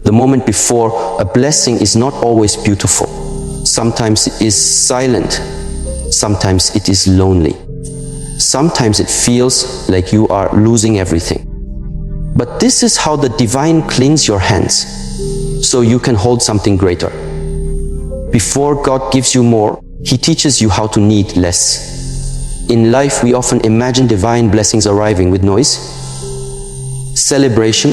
The moment before a blessing is not always beautiful. Sometimes it is silent. Sometimes it is lonely. Sometimes it feels like you are losing everything. But this is how the divine cleans your hands, so you can hold something greater. Before God gives you more, He teaches you how to need less. In life, we often imagine divine blessings arriving with noise, celebration,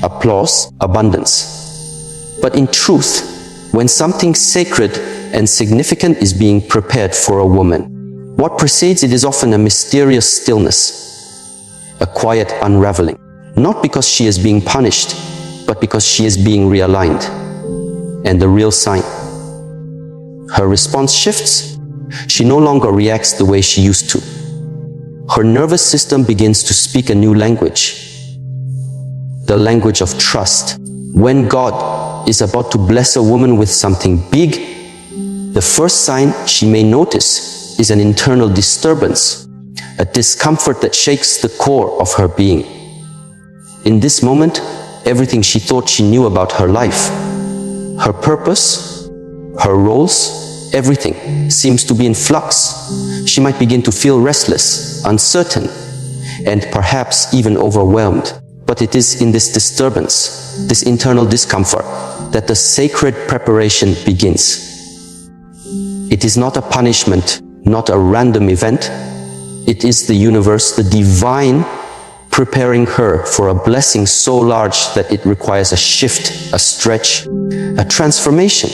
applause, abundance. But in truth, when something sacred and significant is being prepared for a woman, what precedes it is often a mysterious stillness, a quiet unraveling. Not because she is being punished, but because she is being realigned. And the real sign: her response shifts. She no longer reacts the way she used to. Her nervous system begins to speak a new language, the language of trust. When God is about to bless a woman with something big, the first sign she may notice is an internal disturbance, a discomfort that shakes the core of her being. In this moment, everything she thought she knew about her life, her purpose, her roles, everything seems to be in flux. She might begin to feel restless, uncertain, and perhaps even overwhelmed. But it is in this disturbance, this internal discomfort, that the sacred preparation begins. It is not a punishment, not a random event. It is the universe, the divine, preparing her for a blessing so large that it requires a shift, a stretch, a transformation.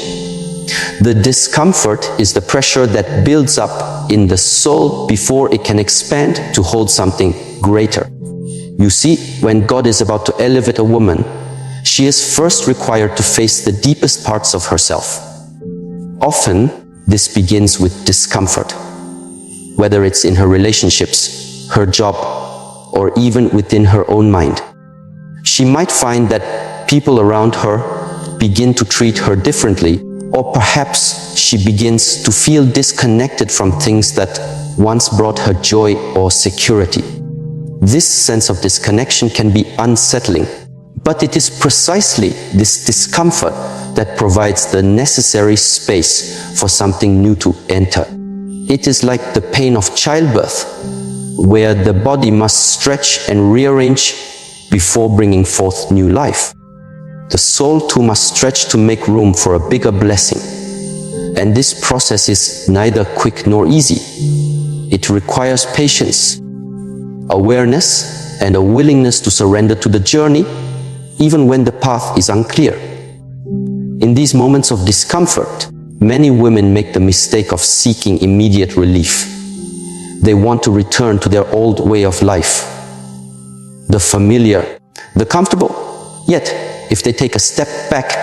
The discomfort is the pressure that builds up in the soul before it can expand to hold something greater. You see, when God is about to elevate a woman, she is first required to face the deepest parts of herself. Often, this begins with discomfort, whether it's in her relationships, her job, or even within her own mind. She might find that people around her begin to treat her differently, or perhaps she begins to feel disconnected from things that once brought her joy or security. This sense of disconnection can be unsettling, but it is precisely this discomfort that provides the necessary space for something new to enter. It is like the pain of childbirth, where the body must stretch and rearrange before bringing forth new life. The soul too must stretch to make room for a bigger blessing. And this process is neither quick nor easy. It requires patience, awareness, and a willingness to surrender to the journey, even when the path is unclear. In these moments of discomfort, many women make the mistake of seeking immediate relief. They want to return to their old way of life, the familiar, the comfortable. Yet, if they take a step back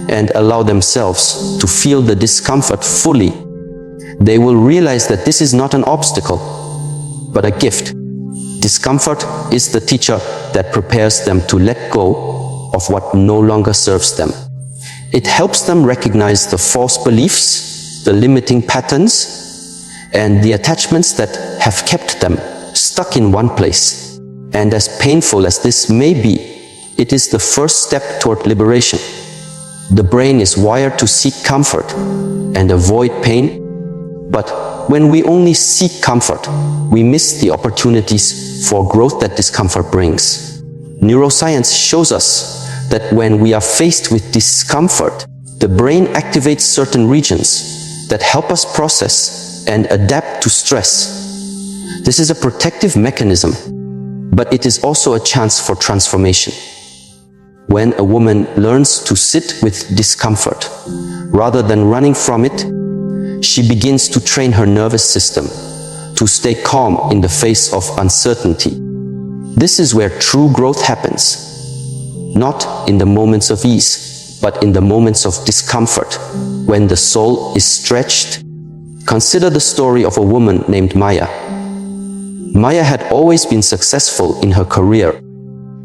and allow themselves to feel the discomfort fully, they will realize that this is not an obstacle, but a gift. Discomfort is the teacher that prepares them to let go of what no longer serves them. It helps them recognize the false beliefs, the limiting patterns, and the attachments that have kept them stuck in one place. And as painful as this may be, it is the first step toward liberation. The brain is wired to seek comfort and avoid pain, but when we only seek comfort, we miss the opportunities for growth that discomfort brings. Neuroscience shows us that when we are faced with discomfort, the brain activates certain regions that help us process and adapt to stress. This is a protective mechanism, but it is also a chance for transformation. When a woman learns to sit with discomfort rather than running from it, she begins to train her nervous system to stay calm in the face of uncertainty. This is where true growth happens, not in the moments of ease, but in the moments of discomfort, when the soul is stretched. Consider the story of a woman named Maya. Maya had always been successful in her career,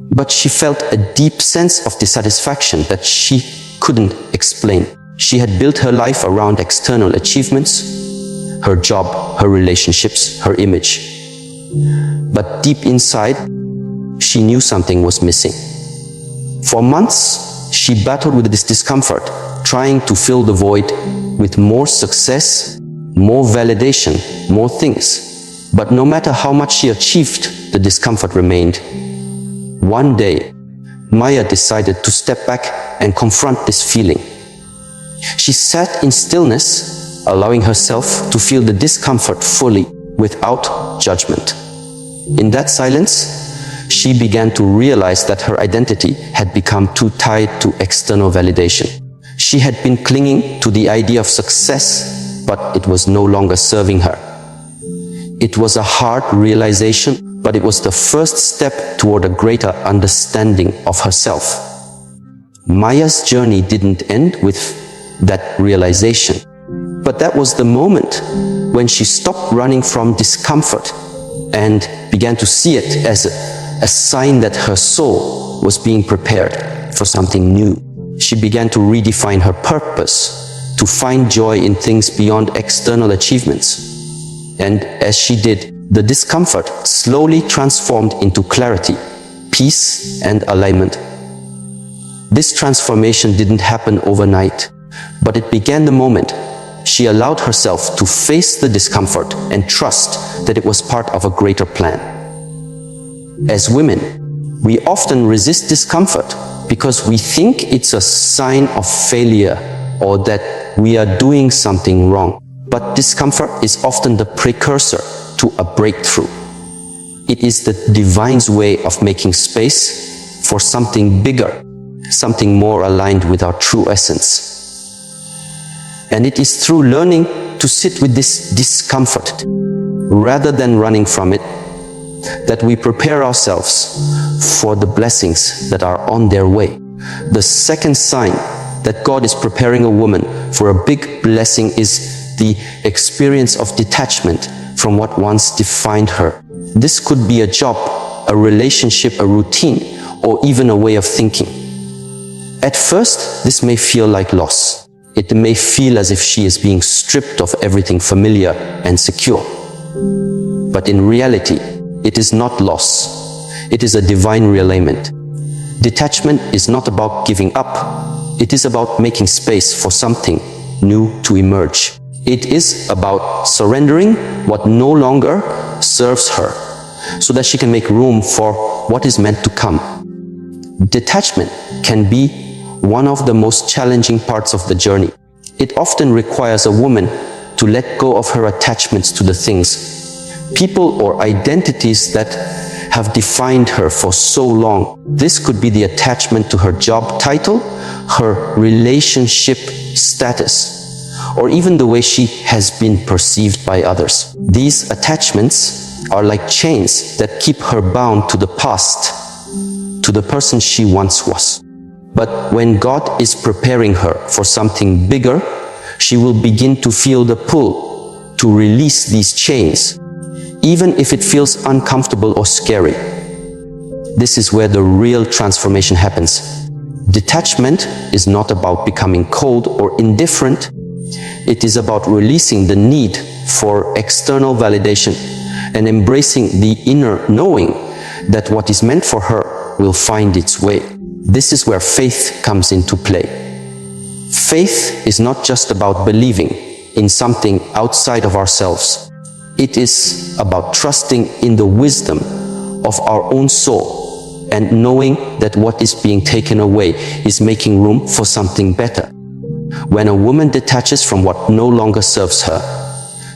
but she felt a deep sense of dissatisfaction that she couldn't explain. She had built her life around external achievements, her job, her relationships, her image. But deep inside, she knew something was missing. For months, she battled with this discomfort, trying to fill the void with more success, more validation, more things. But no matter how much she achieved, the discomfort remained. One day, Maya decided to step back and confront this feeling. She sat in stillness, allowing herself to feel the discomfort fully, without judgment. In that silence, she began to realize that her identity had become too tied to external validation. She had been clinging to the idea of success, but it was no longer serving her. It was a hard realization, but it was the first step toward a greater understanding of herself. Maya's journey didn't end with that realization, but that was the moment when she stopped running from discomfort and began to see it as a sign that her soul was being prepared for something new. She began to redefine her purpose, to find joy in things beyond external achievements. And as she did, the discomfort slowly transformed into clarity, peace, and alignment. This transformation didn't happen overnight, but it began the moment she allowed herself to face the discomfort and trust that it was part of a greater plan. As women, we often resist discomfort because we think it's a sign of failure or that we are doing something wrong. But discomfort is often the precursor to a breakthrough. It is the divine's way of making space for something bigger, something more aligned with our true essence. And it is through learning to sit with this discomfort, rather than running from it, that we prepare ourselves for the blessings that are on their way. The second sign that God is preparing a woman for a big blessing is the experience of detachment from what once defined her. This could be a job, a relationship, a routine, or even a way of thinking. At first, this may feel like loss. It may feel as if she is being stripped of everything familiar and secure. But in reality, it is not loss. It is a divine realignment. Detachment is not about giving up. It is about making space for something new to emerge. It is about surrendering what no longer serves her, so that she can make room for what is meant to come. Detachment can be one of the most challenging parts of the journey. It often requires a woman to let go of her attachments to the things, people or identities that have defined her for so long. This could be the attachment to her job title, her relationship status, or even the way she has been perceived by others. These attachments are like chains that keep her bound to the past, to the person she once was. But when God is preparing her for something bigger, she will begin to feel the pull to release these chains, even if it feels uncomfortable or scary. This is where the real transformation happens. Detachment is not about becoming cold or indifferent. It is about releasing the need for external validation and embracing the inner knowing that what is meant for her will find its way. This is where faith comes into play. Faith is not just about believing in something outside of ourselves. It is about trusting in the wisdom of our own soul and knowing that what is being taken away is making room for something better. When a woman detaches from what no longer serves her,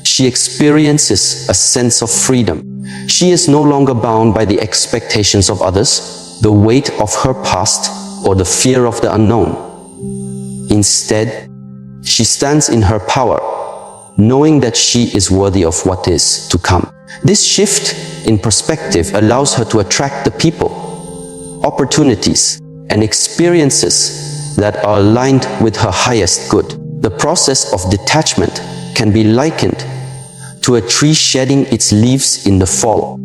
she experiences a sense of freedom. She is no longer bound by the expectations of others, the weight of her past, or the fear of the unknown. Instead, she stands in her power, knowing that she is worthy of what is to come. This shift in perspective allows her to attract the people, opportunities, and experiences that are aligned with her highest good. The process of detachment can be likened to a tree shedding its leaves in the fall.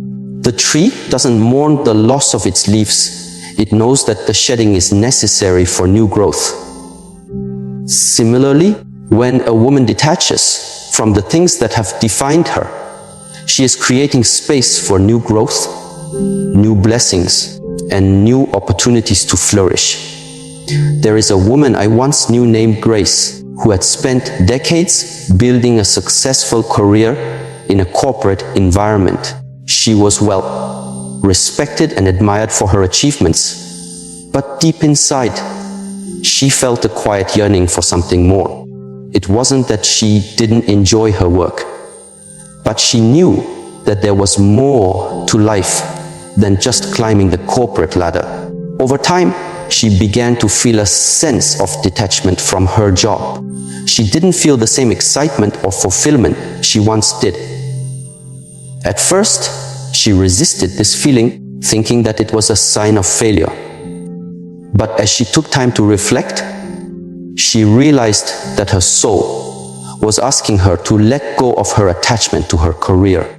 The tree doesn't mourn the loss of its leaves. It knows that the shedding is necessary for new growth. Similarly, when a woman detaches from the things that have defined her, she is creating space for new growth, new blessings, and new opportunities to flourish. There is a woman I once knew named Grace, who had spent decades building a successful career in a corporate environment. She was well respected and admired for her achievements, but deep inside, she felt a quiet yearning for something more. It wasn't that she didn't enjoy her work, but she knew that there was more to life than just climbing the corporate ladder. Over time, she began to feel a sense of detachment from her job. She didn't feel the same excitement or fulfillment she once did. At first, she resisted this feeling, thinking that it was a sign of failure. But as she took time to reflect, she realized that her soul was asking her to let go of her attachment to her career.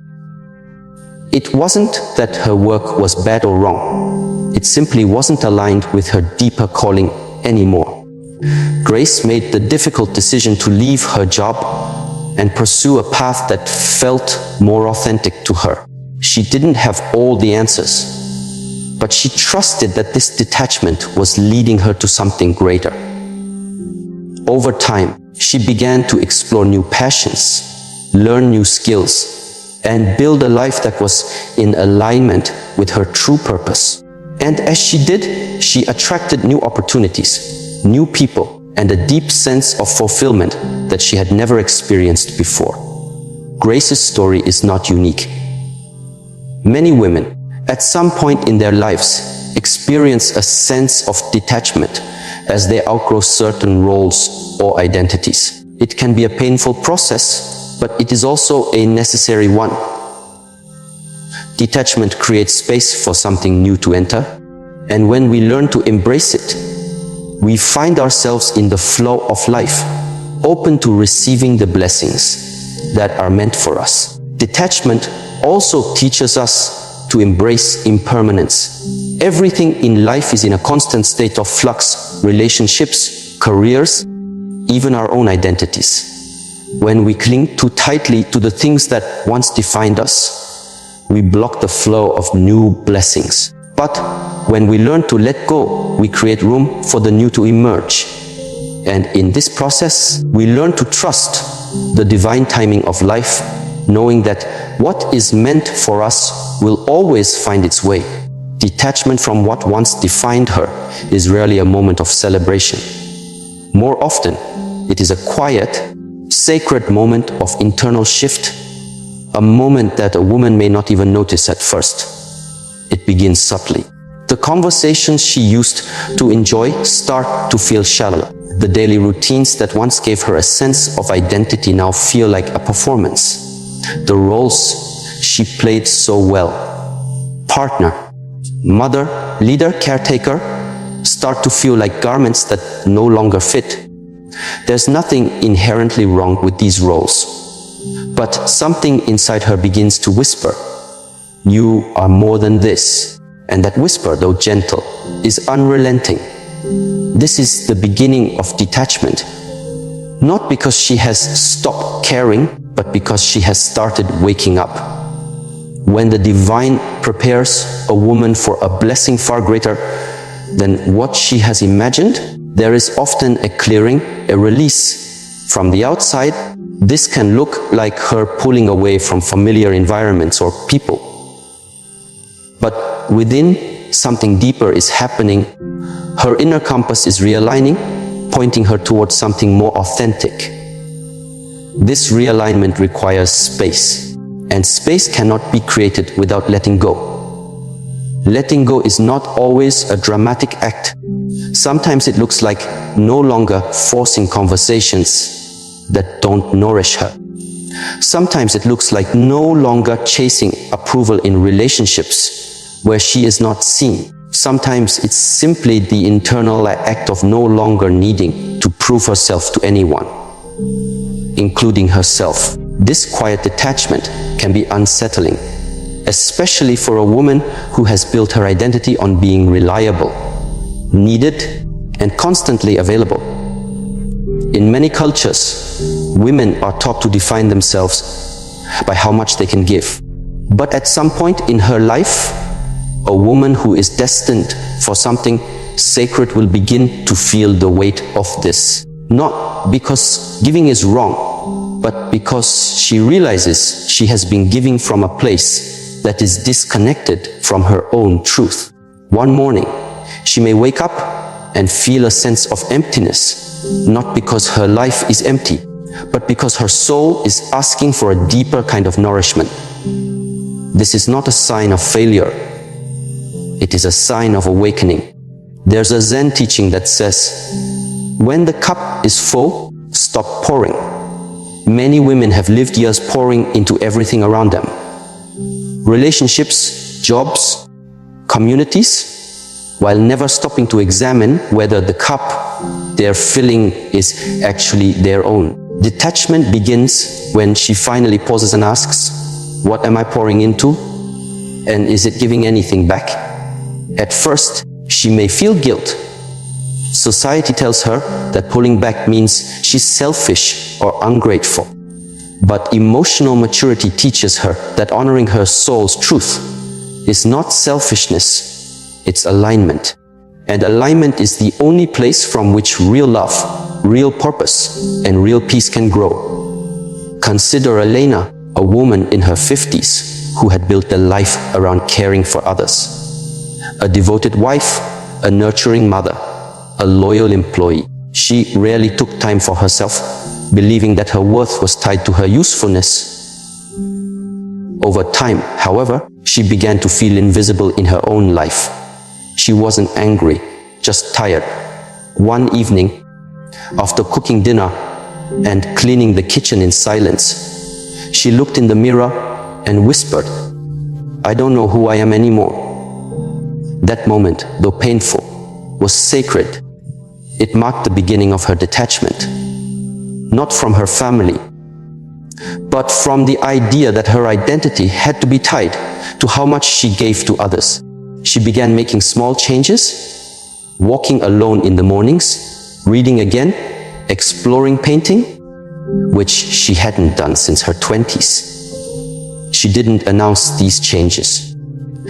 It wasn't that her work was bad or wrong. It simply wasn't aligned with her deeper calling anymore. Grace made the difficult decision to leave her job and pursue a path that felt more authentic to her. She didn't have all the answers, but she trusted that this detachment was leading her to something greater. Over time, she began to explore new passions, learn new skills, and build a life that was in alignment with her true purpose. And as she did, she attracted new opportunities, new people, and a deep sense of fulfillment that she had never experienced before. Grace's story is not unique. Many women, at some point in their lives, experience a sense of detachment as they outgrow certain roles or identities. It can be a painful process, but it is also a necessary one. Detachment creates space for something new to enter, and when we learn to embrace it, we find ourselves in the flow of life, open to receiving the blessings that are meant for us. Detachment also teaches us to embrace impermanence. Everything in life is in a constant state of flux: relationships, careers, even our own identities. When we cling too tightly to the things that once defined us, we block the flow of new blessings. But when we learn to let go, we create room for the new to emerge. And in this process, we learn to trust the divine timing of life, knowing that what is meant for us will always find its way. Detachment from what once defined her is rarely a moment of celebration. More often, it is a quiet, sacred moment of internal shift, a moment that a woman may not even notice at first. It begins subtly. The conversations she used to enjoy start to feel shallow. The daily routines that once gave her a sense of identity now feel like a performance. The roles she played so well, partner, mother, leader, caretaker, start to feel like garments that no longer fit. There's nothing inherently wrong with these roles, but something inside her begins to whisper, "You are more than this." And that whisper, though gentle, is unrelenting. This is the beginning of detachment, not because she has stopped caring, but because she has started waking up. When the divine prepares a woman for a blessing far greater than what she has imagined, there is often a clearing, a release. From the outside, this can look like her pulling away from familiar environments or people. But within, something deeper is happening. Her inner compass is realigning, pointing her towards something more authentic. This realignment requires space, and space cannot be created without letting go. Letting go is not always a dramatic act. Sometimes it looks like no longer forcing conversations that don't nourish her. Sometimes it looks like no longer chasing approval in relationships where she is not seen. Sometimes it's simply the internal act of no longer needing to prove herself to anyone, including herself. This quiet detachment can be unsettling, especially for a woman who has built her identity on being reliable, needed, and constantly available. In many cultures, women are taught to define themselves by how much they can give. But at some point in her life, A woman who is destined for something sacred will begin to feel the weight of this. Not because giving is wrong, but because she realizes she has been giving from a place that is disconnected from her own truth. One morning, she may wake up and feel a sense of emptiness, not because her life is empty, but because her soul is asking for a deeper kind of nourishment. This is not a sign of failure. It is a sign of awakening. There's a Zen teaching that says, when the cup is full, stop pouring. Many women have lived years pouring into everything around them. Relationships, jobs, communities, while never stopping to examine whether the cup they're filling is actually their own. Detachment begins when she finally pauses and asks, what am I pouring into? And is it giving anything back? At first, she may feel guilt. Society tells her that pulling back means she's selfish or ungrateful. But emotional maturity teaches her that honoring her soul's truth is not selfishness, it's alignment. And alignment is the only place from which real love, real purpose, and real peace can grow. Consider Elena, a woman in her 50s who had built a life around caring for others. A devoted wife, a nurturing mother, a loyal employee. She rarely took time for herself, believing that her worth was tied to her usefulness. Over time, however, she began to feel invisible in her own life. She wasn't angry, just tired. One evening, after cooking dinner and cleaning the kitchen in silence, she looked in the mirror and whispered, I don't know who I am anymore. That moment, though painful, was sacred. It marked the beginning of her detachment, not from her family, but from the idea that her identity had to be tied to how much she gave to others. She began making small changes, walking alone in the mornings, reading again, exploring painting, which she hadn't done since her 20s. She didn't announce these changes.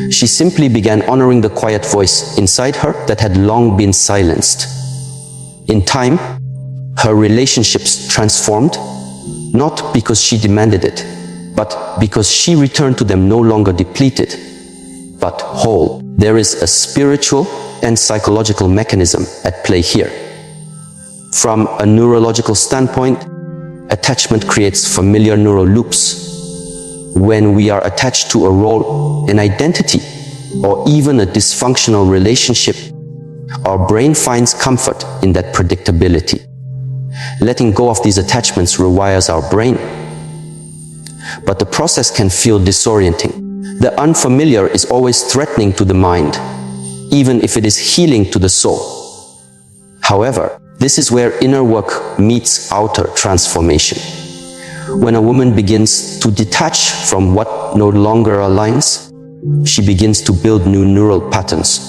She simply began honoring the quiet voice inside her that had long been silenced. In time, her relationships transformed, not because she demanded it, but because she returned to them no longer depleted, but whole. There is a spiritual and psychological mechanism at play here. From a neurological standpoint, attachment creates familiar neural loops. When we are attached to a role, an identity, or even a dysfunctional relationship, our brain finds comfort in that predictability. Letting go of these attachments rewires our brain. But the process can feel disorienting. The unfamiliar is always threatening to the mind, even if it is healing to the soul. However, this is where inner work meets outer transformation. When a woman begins to detach from what no longer aligns, she begins to build new neural patterns.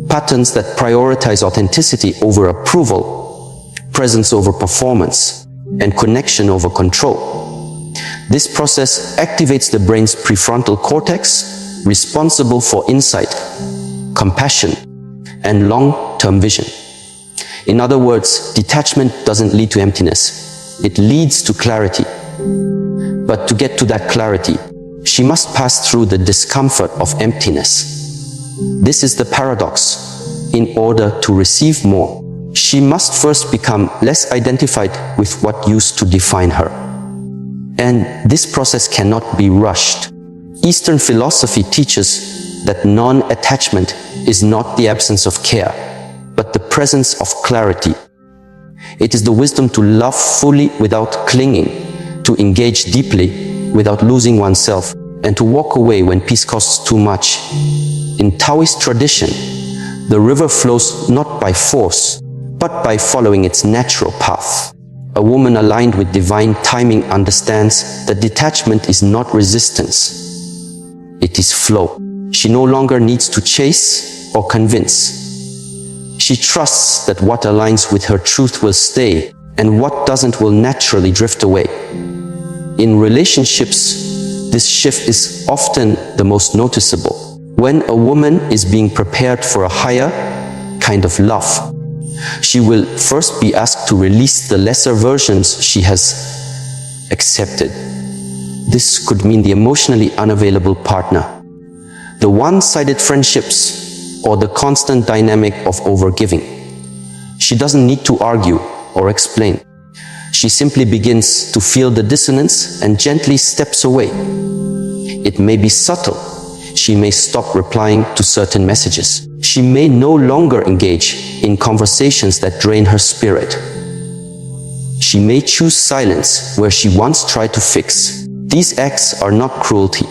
Patterns that prioritize authenticity over approval, presence over performance, and connection over control. This process activates the brain's prefrontal cortex, responsible for insight, compassion, and long-term vision. In other words, detachment doesn't lead to emptiness. It leads to clarity. But to get to that clarity, she must pass through the discomfort of emptiness. This is the paradox. In order to receive more, she must first become less identified with what used to define her. And this process cannot be rushed. Eastern philosophy teaches that non-attachment is not the absence of care, but the presence of clarity. It is the wisdom to love fully without clinging, to engage deeply without losing oneself, and to walk away when peace costs too much. In Taoist tradition, the river flows not by force, but by following its natural path. A woman aligned with divine timing understands that detachment is not resistance. It is flow. She no longer needs to chase or convince. She trusts that what aligns with her truth will stay, and what doesn't will naturally drift away. In relationships, this shift is often the most noticeable. When a woman is being prepared for a higher kind of love, she will first be asked to release the lesser versions she has accepted. This could mean the emotionally unavailable partner, the one-sided friendships, or the constant dynamic of overgiving. She doesn't need to argue or explain. She simply begins to feel the dissonance and gently steps away. It may be subtle. She may stop replying to certain messages. She may no longer engage in conversations that drain her spirit. She may choose silence where she once tried to fix. These acts are not cruelty.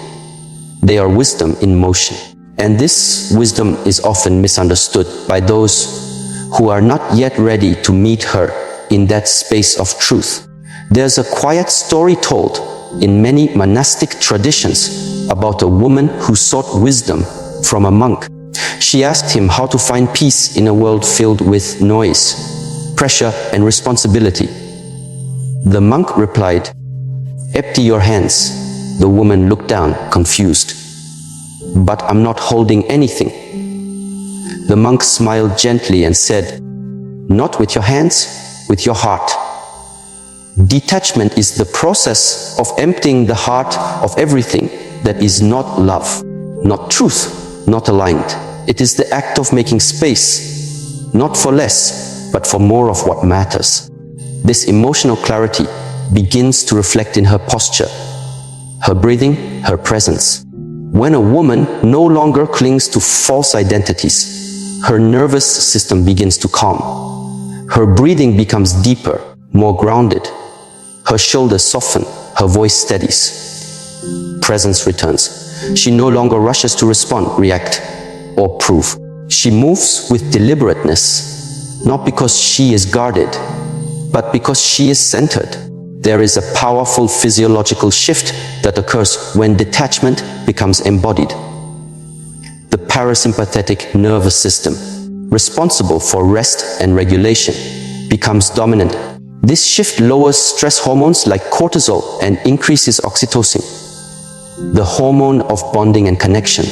They are wisdom in motion. And this wisdom is often misunderstood by those who are not yet ready to meet her in that space of truth. There's a quiet story told in many monastic traditions about a woman who sought wisdom from a monk. She asked him how to find peace in a world filled with noise, pressure, and responsibility. The monk replied, "Empty your hands." The woman looked down, confused. "But I'm not holding anything." The monk smiled gently and said, "Not with your hands, with your heart." Detachment is the process of emptying the heart of everything that is not love, not truth, not aligned. It is the act of making space, not for less, but for more of what matters. This emotional clarity begins to reflect in her posture, her breathing, her presence. When a woman no longer clings to false identities, her nervous system begins to calm. Her breathing becomes deeper, more grounded. Her shoulders soften, her voice steadies. Presence returns. She no longer rushes to respond, react, or prove. She moves with deliberateness, not because she is guarded, but because she is centered. There is a powerful physiological shift that occurs when detachment becomes embodied. The parasympathetic nervous system, responsible for rest and regulation, becomes dominant. This shift lowers stress hormones like cortisol and increases oxytocin, the hormone of bonding and connection.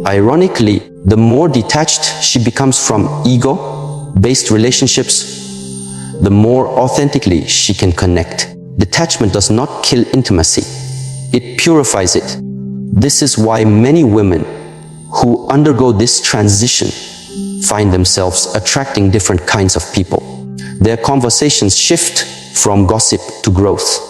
Ironically, the more detached she becomes from ego-based relationships, the more authentically she can connect. Detachment does not kill intimacy, it purifies it. This is why many women who undergo this transition find themselves attracting different kinds of people. Their conversations shift from gossip to growth.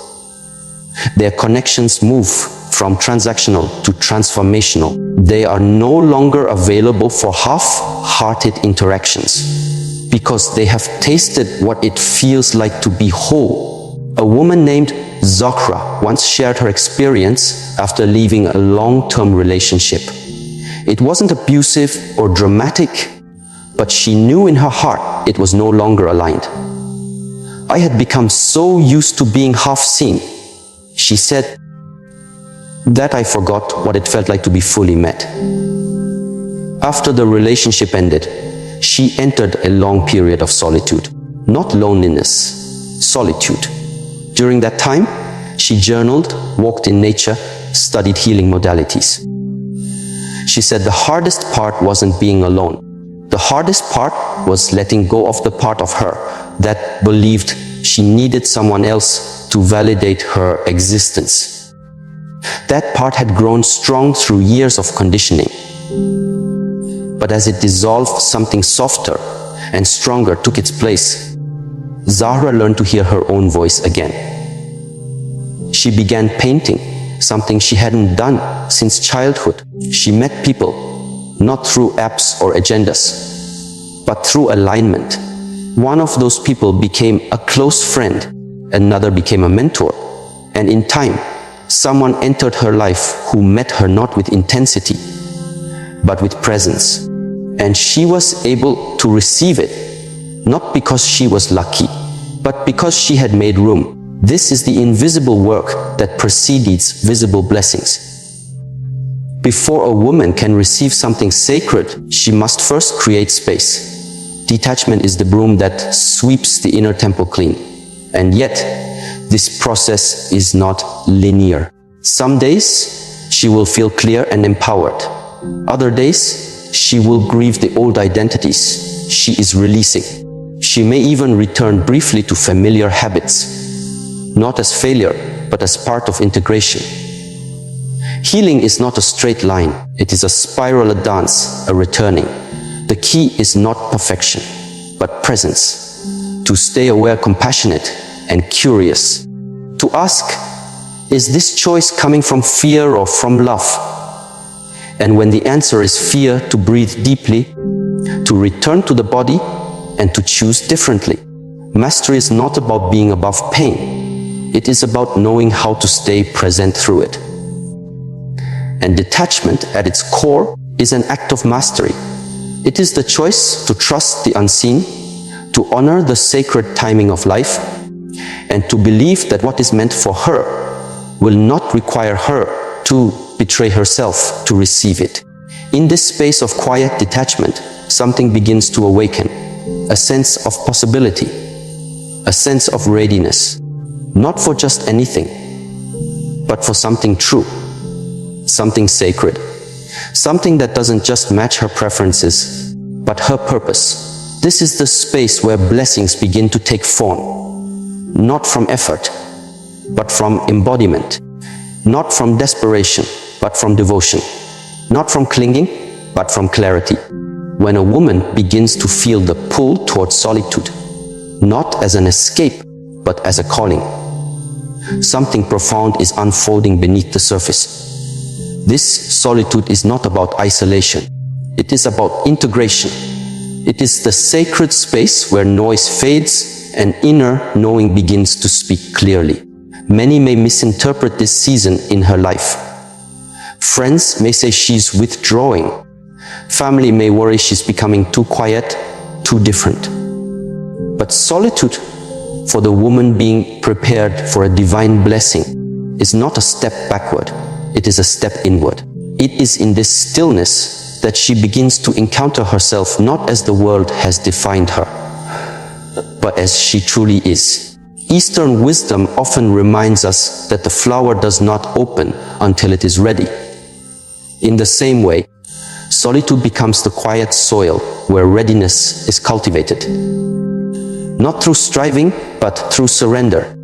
Their connections move from transactional to transformational. They are no longer available for half-hearted interactions because they have tasted what it feels like to be whole. A woman named Zahra once shared her experience after leaving a long-term relationship. It wasn't abusive or dramatic, but she knew in her heart it was no longer aligned. "I had become so used to being half seen," she said, "that I forgot what it felt like to be fully met." After the relationship ended, she entered a long period of solitude. Not loneliness, solitude. During that time, she journaled, walked in nature, studied healing modalities. She said the hardest part wasn't being alone. The hardest part was letting go of the part of her that believed she needed someone else to validate her existence. That part had grown strong through years of conditioning. But as it dissolved, something softer and stronger took its place. Zahra learned to hear her own voice again. She began painting, something she hadn't done since childhood. She met people, not through apps or agendas, but through alignment. One of those people became a close friend, another became a mentor, and in time, someone entered her life who met her not with intensity, but with presence. And she was able to receive it, not because she was lucky, but because she had made room. This is the invisible work that precedes visible blessings. Before a woman can receive something sacred, she must first create space. Detachment is the broom that sweeps the inner temple clean. And yet, this process is not linear. Some days, she will feel clear and empowered. Other days, she will grieve the old identities she is releasing. She may even return briefly to familiar habits, not as failure, but as part of integration. Healing is not a straight line. It is a spiral, a dance, a returning. The key is not perfection, but presence. To stay aware, compassionate, and curious. To ask, is this choice coming from fear or from love? And when the answer is fear, to breathe deeply, to return to the body, and to choose differently. Mastery is not about being above pain. It is about knowing how to stay present through it. And detachment, at its core, is an act of mastery. It is the choice to trust the unseen, to honor the sacred timing of life, and to believe that what is meant for her will not require her to betray herself to receive it. In this space of quiet detachment, something begins to awaken, a sense of possibility, a sense of readiness, not for just anything, but for something true, something sacred, something that doesn't just match her preferences, but her purpose. This is the space where blessings begin to take form, not from effort, but from embodiment, not from desperation, but from devotion, not from clinging, but from clarity. When a woman begins to feel the pull towards solitude, not as an escape, but as a calling, something profound is unfolding beneath the surface. This solitude is not about isolation. It is about integration. It is the sacred space where noise fades and inner knowing begins to speak clearly. Many may misinterpret this season in her life. Friends may say she's withdrawing. Family may worry she's becoming too quiet, too different. But solitude, for the woman being prepared for a divine blessing, is not a step backward. It is a step inward. It is in this stillness that she begins to encounter herself not as the world has defined her, but as she truly is. Eastern wisdom often reminds us that the flower does not open until it is ready. In the same way, solitude becomes the quiet soil where readiness is cultivated. Not through striving, but through surrender.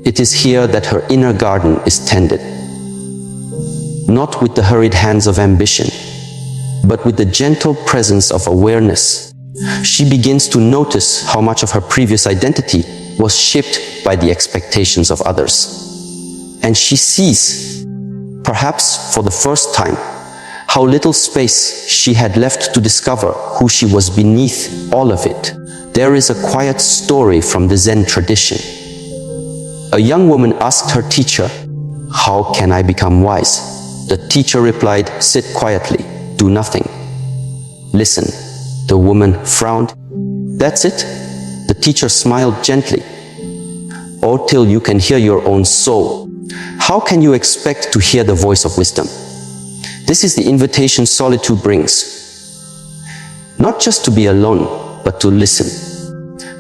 It is here that her inner garden is tended. Not with the hurried hands of ambition, but with the gentle presence of awareness. She begins to notice how much of her previous identity was shaped by the expectations of others. And she sees, perhaps for the first time, how little space she had left to discover who she was beneath all of it. There is a quiet story from the Zen tradition. A young woman asked her teacher, "How can I become wise?" The teacher replied, "Sit quietly, do nothing. Listen." The woman frowned. "That's it?" The teacher smiled gently. "Oh, till you can hear your own soul. How can you expect to hear the voice of wisdom?" This is the invitation solitude brings. Not just to be alone, but to listen.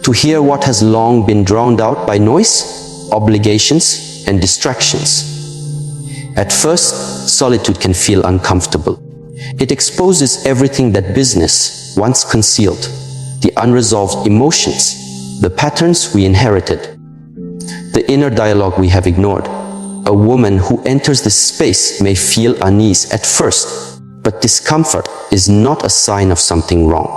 To hear what has long been drowned out by noise, obligations, and distractions. At first, solitude can feel uncomfortable. It exposes everything that business once concealed, the unresolved emotions, the patterns we inherited, the inner dialogue we have ignored. A woman who enters this space may feel unease at first, but discomfort is not a sign of something wrong.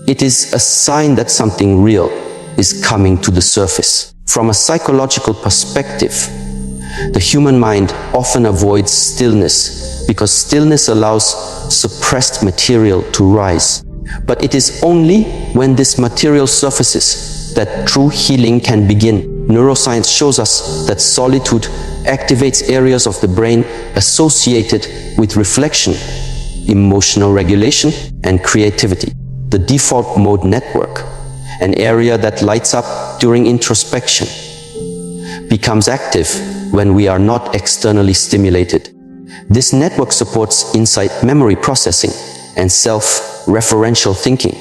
It is a sign that something real is coming to the surface. From a psychological perspective, the human mind often avoids stillness because stillness allows suppressed material to rise. But it is only when this material surfaces that true healing can begin. Neuroscience shows us that solitude activates areas of the brain associated with reflection, emotional regulation, and creativity. The default mode network, an area that lights up during introspection, becomes active when we are not externally stimulated. This network supports insight, memory processing, and self-referential thinking.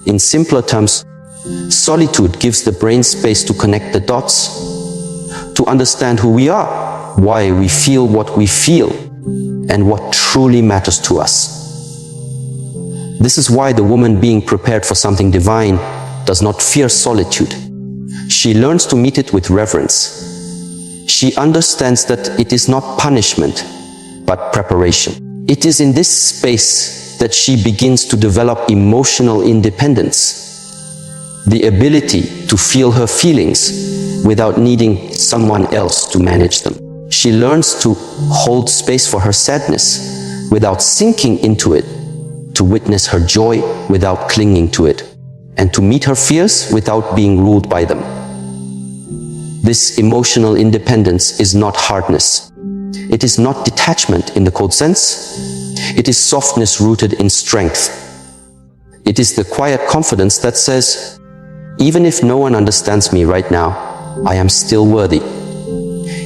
In simpler terms, solitude gives the brain space to connect the dots, to understand who we are, why we feel what we feel, and what truly matters to us. This is why the woman being prepared for something divine does not fear solitude. She learns to meet it with reverence. She understands that it is not punishment, but preparation. It is in this space that she begins to develop emotional independence, the ability to feel her feelings without needing someone else to manage them. She learns to hold space for her sadness without sinking into it, to witness her joy without clinging to it, and to meet her fears without being ruled by them. This emotional independence is not hardness. It is not detachment in the cold sense. It is softness rooted in strength. It is the quiet confidence that says, even if no one understands me right now, I am still worthy.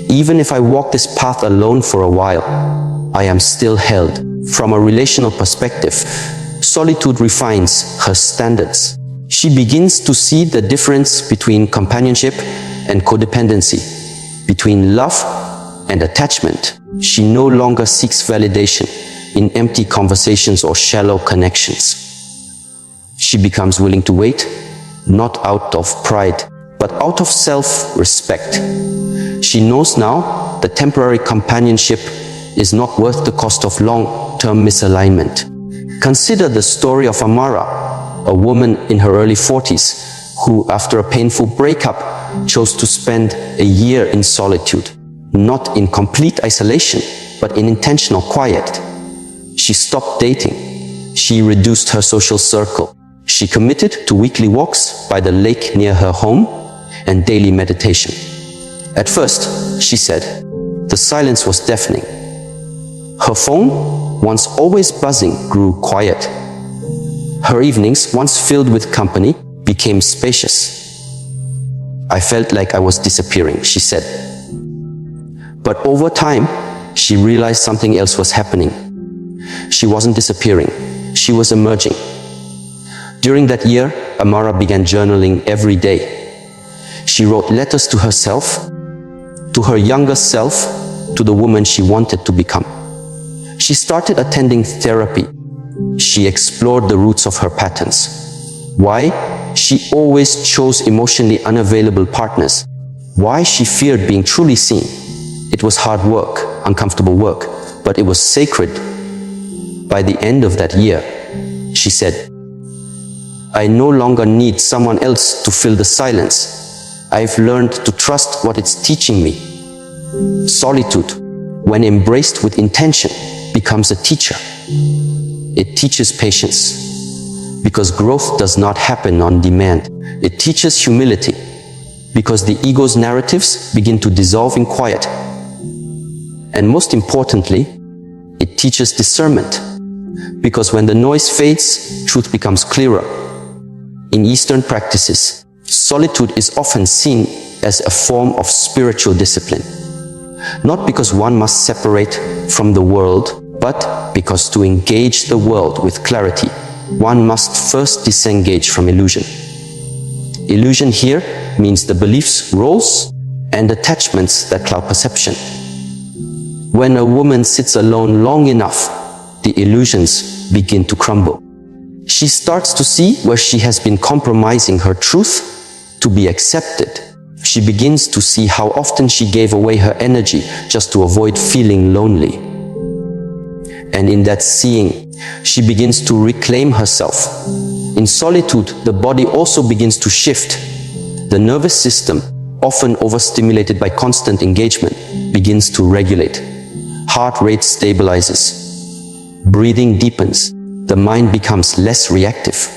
Even if I walk this path alone for a while, I am still held. From a relational perspective, solitude refines her standards. She begins to see the difference between companionship and codependency, between love and attachment. She no longer seeks validation in empty conversations or shallow connections. She becomes willing to wait, not out of pride, but out of self-respect. She knows now that temporary companionship is not worth the cost of long-term misalignment. Consider the story of Amara, a woman in her early 40s who, after a painful breakup, chose to spend a year in solitude, not in complete isolation, but in intentional quiet. She stopped dating. She reduced her social circle. She committed to weekly walks by the lake near her home and daily meditation. At first, she said, the silence was deafening. Her phone, once always buzzing, grew quiet. Her evenings, once filled with company, became spacious. I felt like I was disappearing, she said. But over time, she realized something else was happening. She wasn't disappearing, she was emerging. During that year, Amara began journaling every day. She wrote letters to herself, to her younger self, to the woman she wanted to become. She started attending therapy. She explored the roots of her patterns. Why she always chose emotionally unavailable partners. Why she feared being truly seen. It was hard work, uncomfortable work, but it was sacred. By the end of that year, she said, I no longer need someone else to fill the silence. I've learned to trust what it's teaching me. Solitude, when embraced with intention, becomes a teacher. It teaches patience, because growth does not happen on demand. It teaches humility, because the ego's narratives begin to dissolve in quiet. And most importantly, it teaches discernment, because when the noise fades, truth becomes clearer. In Eastern practices, solitude is often seen as a form of spiritual discipline. Not because one must separate from the world, but because to engage the world with clarity, one must first disengage from illusion. Illusion here means the beliefs, roles, and attachments that cloud perception. When a woman sits alone long enough, the illusions begin to crumble. She starts to see where she has been compromising her truth to be accepted. She begins to see how often she gave away her energy just to avoid feeling lonely. And in that seeing, she begins to reclaim herself. In solitude, the body also begins to shift. The nervous system, often overstimulated by constant engagement, begins to regulate. Heart rate stabilizes. Breathing deepens. The mind becomes less reactive.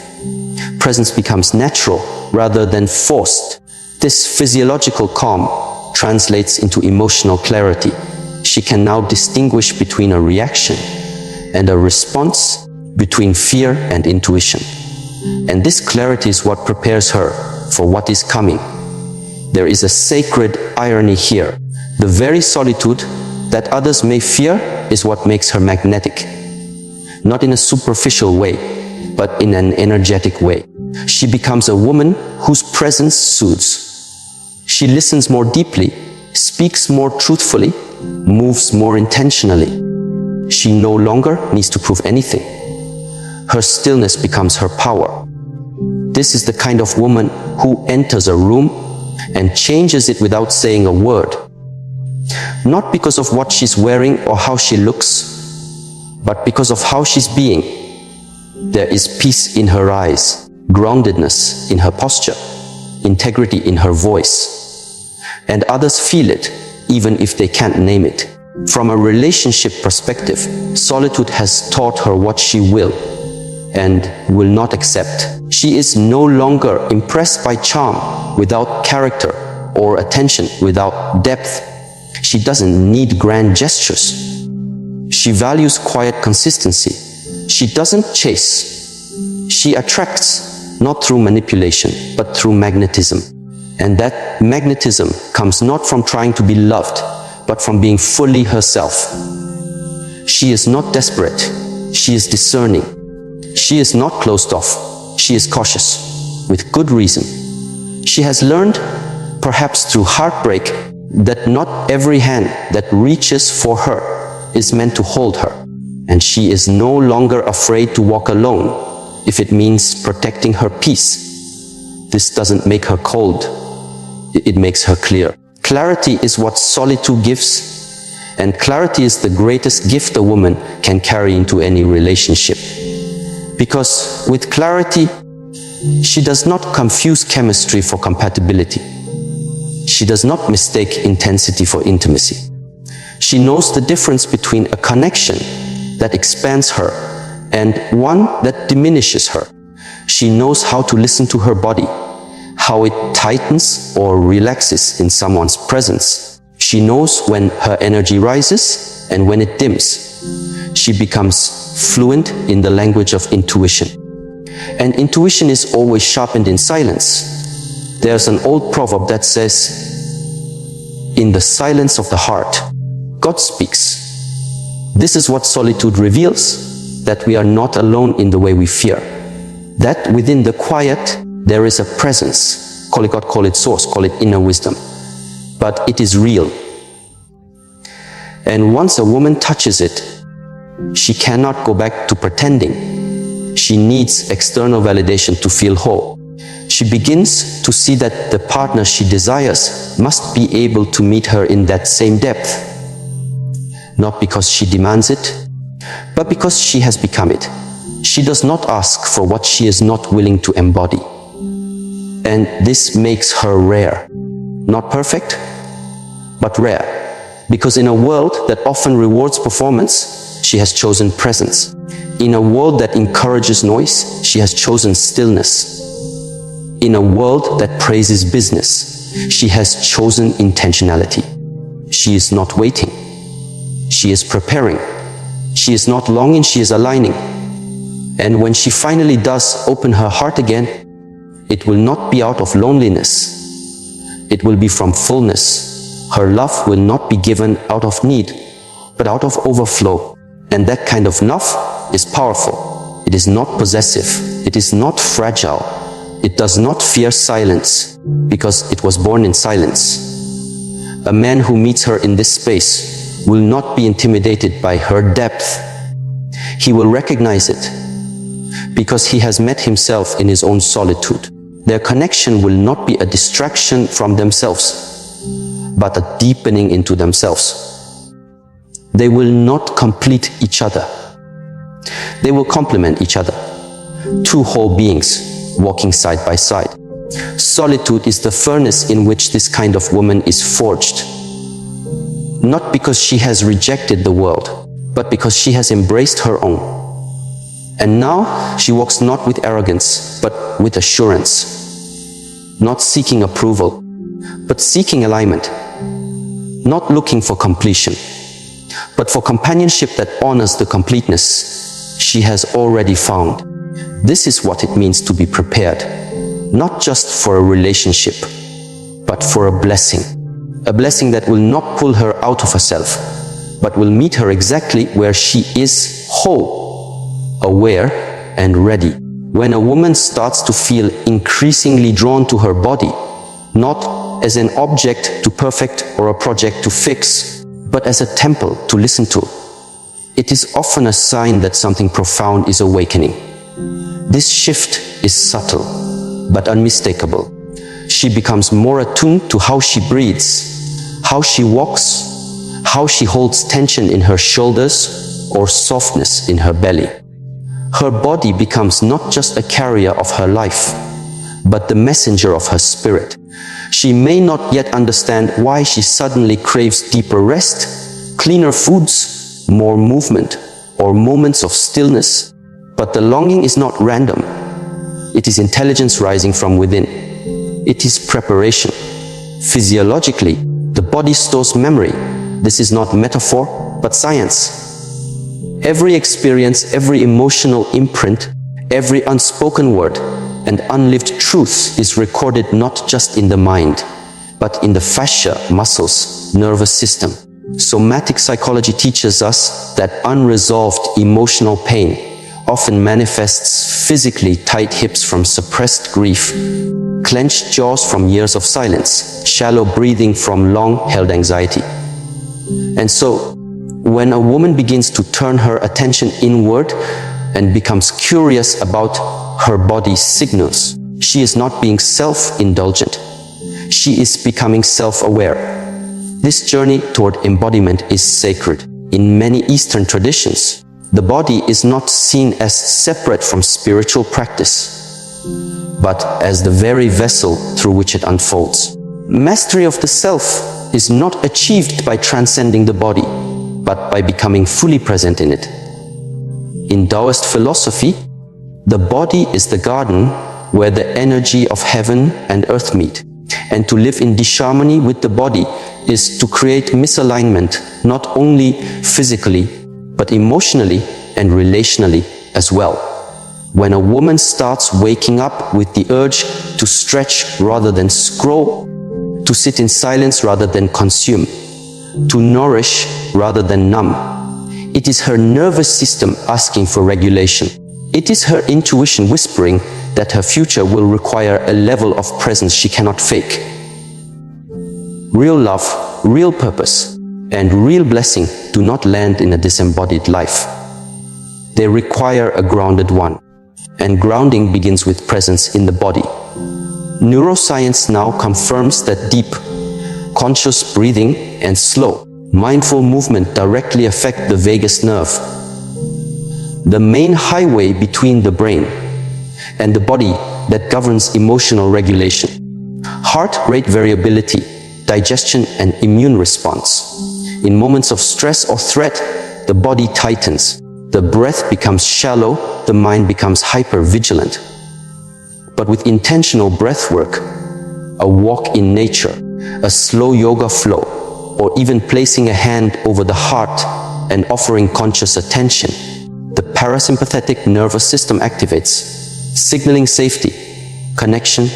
Presence becomes natural rather than forced. This physiological calm translates into emotional clarity. She can now distinguish between a reaction and a response, between fear and intuition. And this clarity is what prepares her for what is coming. There is a sacred irony here. The very solitude that others may fear is what makes her magnetic. Not in a superficial way, but in an energetic way. She becomes a woman whose presence soothes. She listens more deeply, speaks more truthfully, moves more intentionally. She no longer needs to prove anything. Her stillness becomes her power. This is the kind of woman who enters a room and changes it without saying a word. Not because of what she's wearing or how she looks, but because of how she's being. There is peace in her eyes, groundedness in her posture, integrity in her voice. And others feel it, even if they can't name it. From a relationship perspective, solitude has taught her what she will and will not accept. She is no longer impressed by charm without character or attention without depth. She doesn't need grand gestures. She values quiet consistency. She doesn't chase. She attracts, not through manipulation, but through magnetism. And that magnetism comes not from trying to be loved, but from being fully herself. She is not desperate. She is discerning. She is not closed off. She is cautious, with good reason. She has learned, perhaps through heartbreak, that not every hand that reaches for her is meant to hold her. And she is no longer afraid to walk alone if it means protecting her peace. This doesn't make her cold. It makes her clear. Clarity is what solitude gives, and clarity is the greatest gift a woman can carry into any relationship. Because with clarity, she does not confuse chemistry for compatibility. She does not mistake intensity for intimacy. She knows the difference between a connection that expands her and one that diminishes her. She knows how to listen to her body, how it tightens or relaxes in someone's presence. She knows when her energy rises and when it dims. She becomes fluent in the language of intuition. And intuition is always sharpened in silence. There's an old proverb that says, "In the silence of the heart, God speaks." This is what solitude reveals, that we are not alone in the way we fear. That within the quiet, there is a presence. Call it God, call it source, call it inner wisdom. But it is real. And once a woman touches it, she cannot go back to pretending. She needs external validation to feel whole. She begins to see that the partner she desires must be able to meet her in that same depth. Not because she demands it, but because she has become it. She does not ask for what she is not willing to embody. And this makes her rare. Not perfect, but rare. Because in a world that often rewards performance, she has chosen presence. In a world that encourages noise, she has chosen stillness. In a world that praises business, she has chosen intentionality. She is not waiting. She is preparing. She is not longing, she is aligning. And when she finally does open her heart again, it will not be out of loneliness. It will be from fullness. Her love will not be given out of need, but out of overflow. And that kind of love is powerful. It is not possessive. It is not fragile. It does not fear silence, because it was born in silence. A man who meets her in this space will not be intimidated by her depth. He will recognize it, because he has met himself in his own solitude. Their connection will not be a distraction from themselves, but a deepening into themselves. They will not complete each other. They will complement each other. Two whole beings walking side by side. Solitude is the furnace in which this kind of woman is forged. Not because she has rejected the world, but because she has embraced her own. And now she walks not with arrogance, but with assurance. Not seeking approval, but seeking alignment. Not looking for completion, but for companionship that honors the completeness she has already found. This is what it means to be prepared, not just for a relationship, but for a blessing. A blessing that will not pull her out of herself, but will meet her exactly where she is, whole, aware, and ready. When a woman starts to feel increasingly drawn to her body, not as an object to perfect or a project to fix, but as a temple to listen to, it is often a sign that something profound is awakening. This shift is subtle, but unmistakable. She becomes more attuned to how she breathes, how she walks, how she holds tension in her shoulders or softness in her belly. Her body becomes not just a carrier of her life, but the messenger of her spirit. She may not yet understand why she suddenly craves deeper rest, cleaner foods, more movement, or moments of stillness, but the longing is not random. It is intelligence rising from within. It is preparation. Physiologically, the body stores memory. This is not metaphor, but science. Every experience, every emotional imprint, every unspoken word and unlived truth is recorded not just in the mind, but in the fascia, muscles, nervous system. Somatic psychology teaches us that unresolved emotional pain often manifests physically: tight hips from suppressed grief, clenched jaws from years of silence, shallow breathing from long-held anxiety. And so, when a woman begins to turn her attention inward and becomes curious about her body's signals, she is not being self-indulgent. She is becoming self-aware. This journey toward embodiment is sacred. In many Eastern traditions, the body is not seen as separate from spiritual practice, but as the very vessel through which it unfolds. Mastery of the self is not achieved by transcending the body, but by becoming fully present in it. In Taoist philosophy, the body is the garden where the energy of heaven and earth meet, and to live in disharmony with the body is to create misalignment, not only physically, but emotionally and relationally as well. When a woman starts waking up with the urge to stretch rather than scroll, to sit in silence rather than consume, to nourish rather than numb, it is her nervous system asking for regulation. It is her intuition whispering that her future will require a level of presence she cannot fake. Real love, real purpose, and real blessing do not land in a disembodied life. They require a grounded one, and grounding begins with presence in the body. Neuroscience now confirms that deep, conscious breathing and slow, mindful movement directly affect the vagus nerve, the main highway between the brain and the body that governs emotional regulation. Heart rate variability, digestion and immune response. In moments of stress or threat, the body tightens, the breath becomes shallow, the mind becomes hyper-vigilant. But with intentional breath work, a walk in nature, a slow yoga flow, or even placing a hand over the heart and offering conscious attention, the parasympathetic nervous system activates, signaling safety, connection,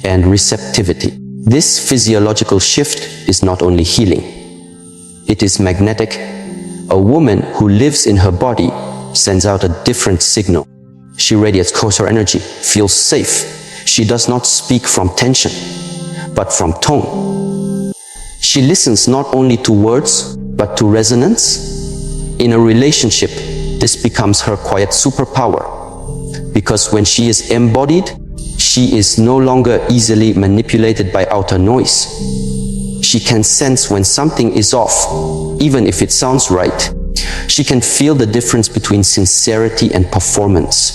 and receptivity. This physiological shift is not only healing, it is magnetic. A woman who lives in her body sends out a different signal. She radiates kosher energy, feels safe. She does not speak from tension, but from tone. She listens not only to words, but to resonance. In a relationship, this becomes her quiet superpower, because when she is embodied, she is no longer easily manipulated by outer noise. She can sense when something is off, even if it sounds right. She can feel the difference between sincerity and performance.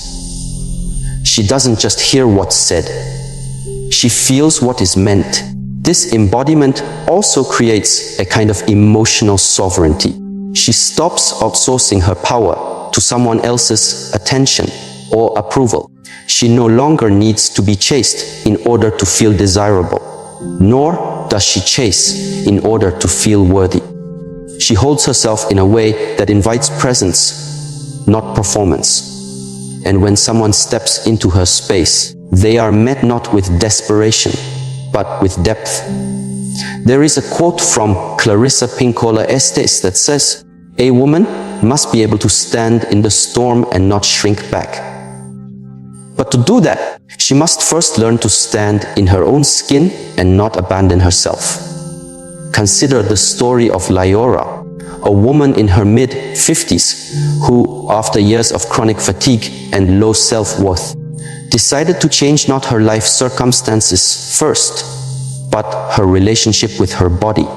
She doesn't just hear what's said, she feels what is meant. This embodiment also creates a kind of emotional sovereignty. She stops outsourcing her power to someone else's attention or approval. She no longer needs to be chased in order to feel desirable, nor does she chase in order to feel worthy. She holds herself in a way that invites presence, not performance. And when someone steps into her space, they are met not with desperation, but with depth. There is a quote from Clarissa Pinkola Estes that says, "A woman must be able to stand in the storm and not shrink back." But to do that, she must first learn to stand in her own skin and not abandon herself. Consider the story of Lyora, a woman in her mid-50s who, after years of chronic fatigue and low self-worth, decided to change not her life circumstances first, but her relationship with her body.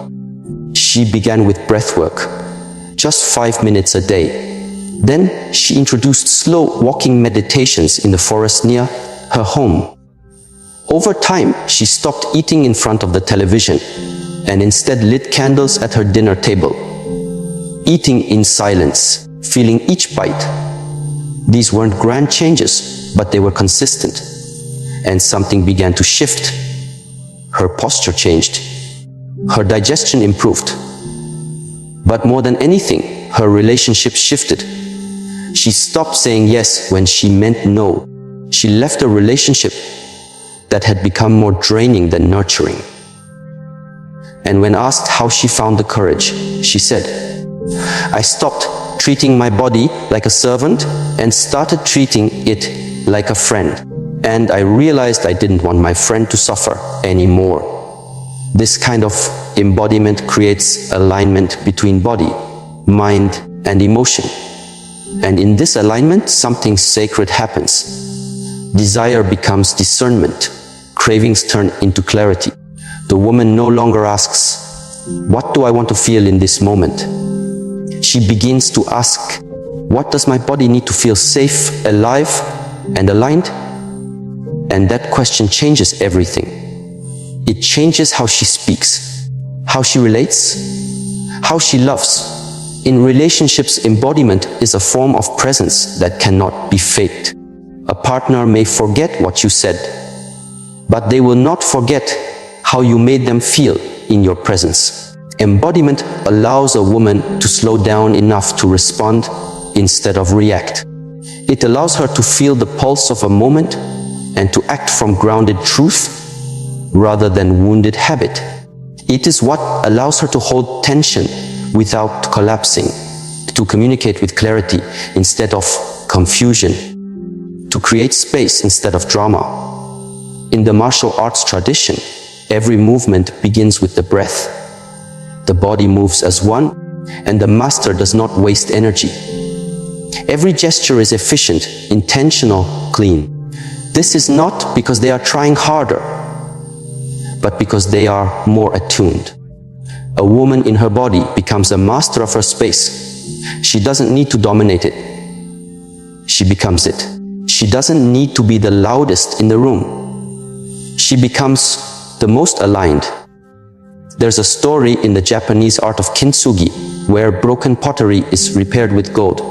She began with breathwork, just 5 minutes a day. Then she introduced slow walking meditations in the forest near her home. Over time, she stopped eating in front of the television and instead lit candles at her dinner table, eating in silence, feeling each bite. These weren't grand changes, but they were consistent, and something began to shift. Her posture changed. Her digestion improved. But more than anything, her relationship shifted. She stopped saying yes when she meant no. She left a relationship that had become more draining than nurturing. And when asked how she found the courage, she said, "I stopped treating my body like a servant and started treating it like a friend. And I realized I didn't want my friend to suffer anymore." This kind of embodiment creates alignment between body, mind, and emotion. And in this alignment, something sacred happens. Desire becomes discernment. Cravings turn into clarity. The woman no longer asks, "What do I want to feel in this moment?" She begins to ask, "What does my body need to feel safe, alive, and aligned?" And that question changes everything. It changes how she speaks, how she relates, how she loves. In relationships, embodiment is a form of presence that cannot be faked. A partner may forget what you said, but they will not forget how you made them feel in your presence. Embodiment allows a woman to slow down enough to respond instead of react. It allows her to feel the pulse of a moment and to act from grounded truth rather than wounded habit. It is what allows her to hold tension without collapsing, to communicate with clarity instead of confusion, to create space instead of drama. In the martial arts tradition, every movement begins with the breath. The body moves as one, and the master does not waste energy. Every gesture is efficient, intentional, clean. This is not because they are trying harder, but because they are more attuned. A woman in her body becomes a master of her space. She doesn't need to dominate it. She becomes it. She doesn't need to be the loudest in the room. She becomes the most aligned. There's a story in the Japanese art of kintsugi where broken pottery is repaired with gold.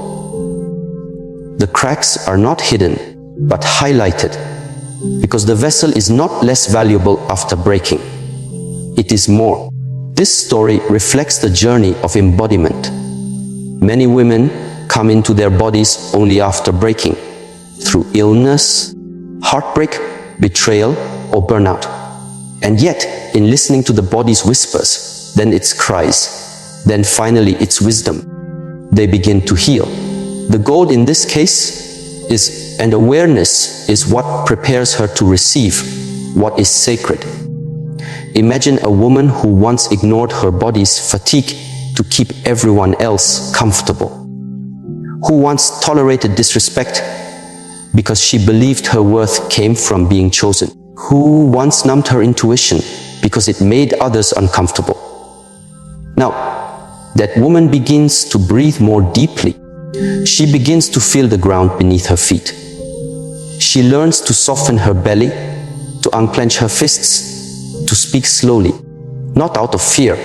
The cracks are not hidden, but highlighted, because the vessel is not less valuable after breaking. It is more. This story reflects the journey of embodiment. Many women come into their bodies only after breaking, through illness, heartbreak, betrayal, or burnout. And yet, in listening to the body's whispers, then its cries, then finally its wisdom, they begin to heal. The gold in this case is, and awareness is what prepares her to receive what is sacred. Imagine a woman who once ignored her body's fatigue to keep everyone else comfortable, who once tolerated disrespect because she believed her worth came from being chosen, who once numbed her intuition because it made others uncomfortable. Now, that woman begins to breathe more deeply. She begins to feel the ground beneath her feet. She learns to soften her belly, to unclench her fists, to speak slowly, not out of fear,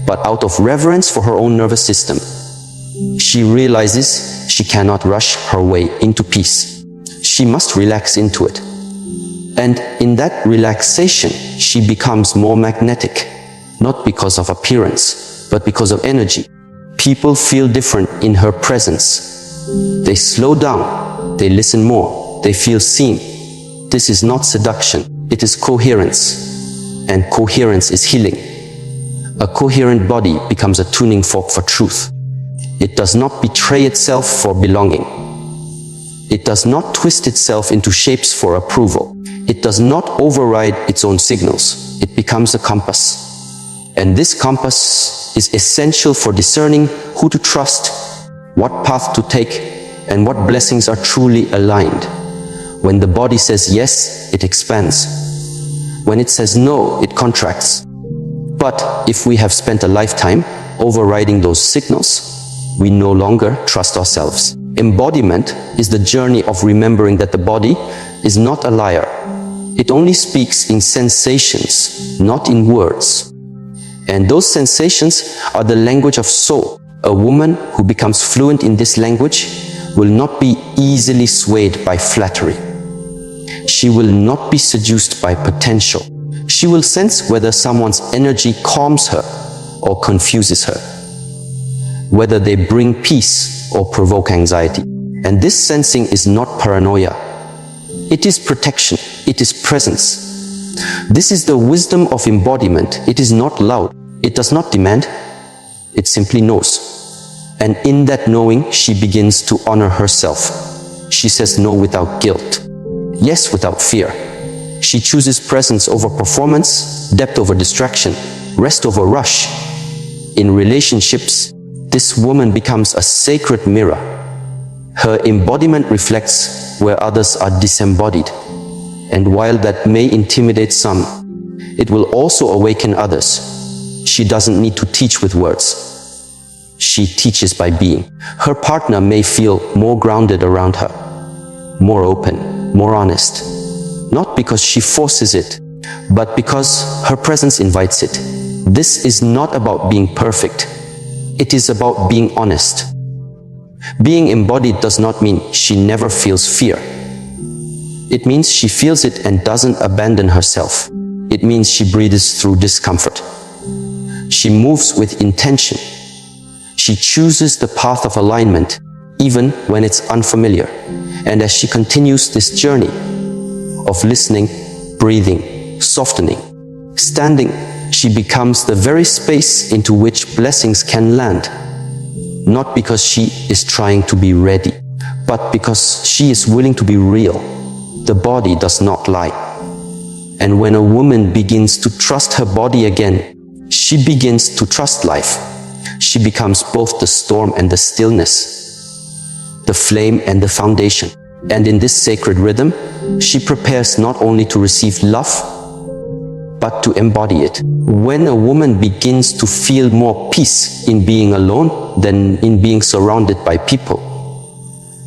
but out of reverence for her own nervous system. She realizes she cannot rush her way into peace. She must relax into it. And in that relaxation, she becomes more magnetic, not because of appearance, but because of energy. People feel different in her presence. They slow down, they listen more, they feel seen. This is not seduction, it is coherence. And coherence is healing. A coherent body becomes a tuning fork for truth. It does not betray itself for belonging. It does not twist itself into shapes for approval. It does not override its own signals. It becomes a compass. And this compass is essential for discerning who to trust, what path to take, and what blessings are truly aligned. When the body says yes, it expands. When it says no, it contracts. But if we have spent a lifetime overriding those signals, we no longer trust ourselves. Embodiment is the journey of remembering that the body is not a liar. It only speaks in sensations, not in words. And those sensations are the language of soul. A woman who becomes fluent in this language will not be easily swayed by flattery. She will not be seduced by potential. She will sense whether someone's energy calms her or confuses her, whether they bring peace or provoke anxiety. And this sensing is not paranoia. It is protection. It is presence. This is the wisdom of embodiment. It is not loud. It does not demand. It simply knows. And in that knowing, she begins to honor herself. She says no without guilt. Yes without fear. She chooses presence over performance, depth over distraction, rest over rush. In relationships, this woman becomes a sacred mirror. Her embodiment reflects where others are disembodied. And while that may intimidate some, it will also awaken others. She doesn't need to teach with words. She teaches by being. Her partner may feel more grounded around her, more open, more honest. Not because she forces it, but because her presence invites it. This is not about being perfect. It is about being honest. Being embodied does not mean she never feels fear. It means she feels it and doesn't abandon herself. It means she breathes through discomfort. She moves with intention. She chooses the path of alignment, even when it's unfamiliar. And as she continues this journey of listening, breathing, softening, standing, she becomes the very space into which blessings can land. Not because she is trying to be ready, but because she is willing to be real. The body does not lie. And when a woman begins to trust her body again, she begins to trust life. She becomes both the storm and the stillness, the flame and the foundation. And in this sacred rhythm, she prepares not only to receive love, but to embody it. When a woman begins to feel more peace in being alone than in being surrounded by people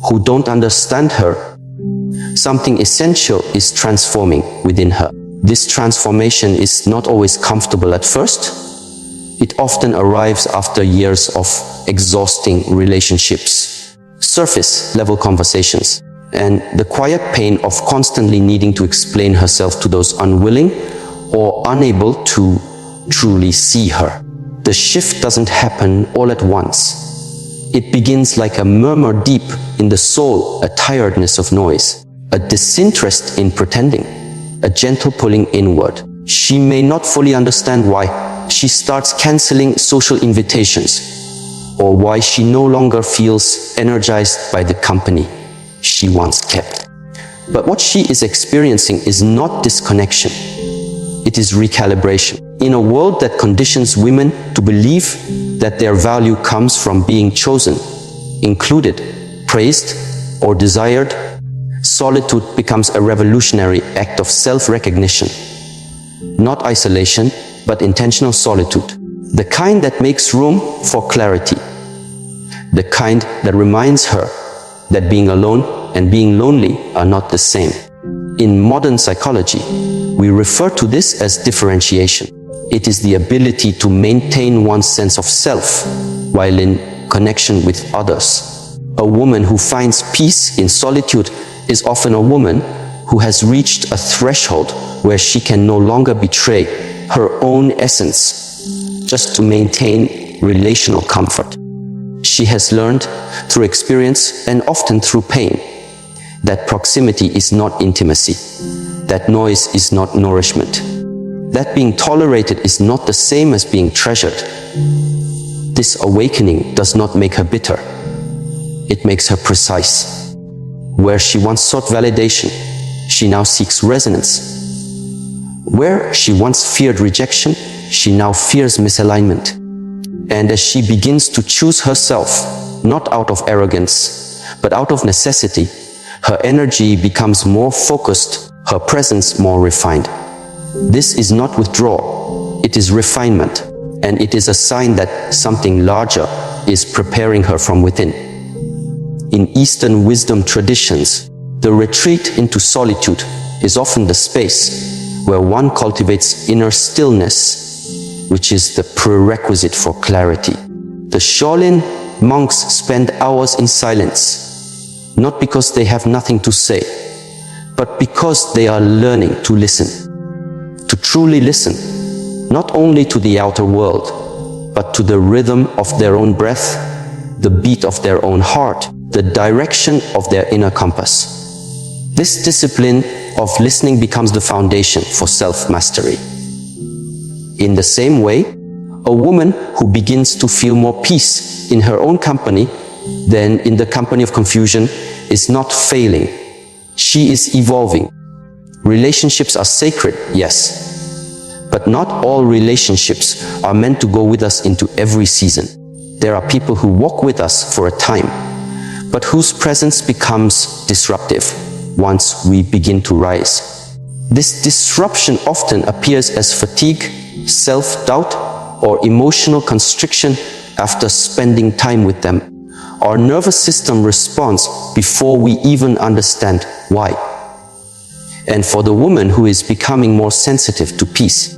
who don't understand her, something essential is transforming within her. This transformation is not always comfortable at first. It often arrives after years of exhausting relationships, surface-level conversations, and the quiet pain of constantly needing to explain herself to those unwilling or unable to truly see her. The shift doesn't happen all at once. It begins like a murmur deep in the soul, a tiredness of noise, a disinterest in pretending, a gentle pulling inward. She may not fully understand why. She starts canceling social invitations, or why she no longer feels energized by the company she once kept. But what she is experiencing is not disconnection. It is recalibration. In a world that conditions women to believe that their value comes from being chosen, included, praised, or desired, solitude becomes a revolutionary act of self-recognition. Not isolation, but intentional solitude. The kind that makes room for clarity. The kind that reminds her that being alone and being lonely are not the same. In modern psychology, we refer to this as differentiation. It is the ability to maintain one's sense of self while in connection with others. A woman who finds peace in solitude is often a woman who has reached a threshold where she can no longer betray her own essence just to maintain relational comfort. She has learned through experience and often through pain that proximity is not intimacy, that noise is not nourishment, that being tolerated is not the same as being treasured. This awakening does not make her bitter. It makes her precise. Where she once sought validation, she now seeks resonance. Where she once feared rejection, she now fears misalignment. And as she begins to choose herself, not out of arrogance, but out of necessity, her energy becomes more focused, her presence more refined. This is not withdrawal, it is refinement, and it is a sign that something larger is preparing her from within. In Eastern wisdom traditions, the retreat into solitude is often the space where one cultivates inner stillness, which is the prerequisite for clarity. The Shaolin monks spend hours in silence, not because they have nothing to say, but because they are learning to listen, to truly listen, not only to the outer world, but to the rhythm of their own breath, the beat of their own heart, the direction of their inner compass. This discipline of listening becomes the foundation for self-mastery. In the same way, a woman who begins to feel more peace in her own company than in the company of confusion is not failing. She is evolving. Relationships are sacred, yes, but not all relationships are meant to go with us into every season. There are people who walk with us for a time, but whose presence becomes disruptive once we begin to rise. This disruption often appears as fatigue, self-doubt, or emotional constriction after spending time with them. Our nervous system responds before we even understand why. And for the woman who is becoming more sensitive to peace,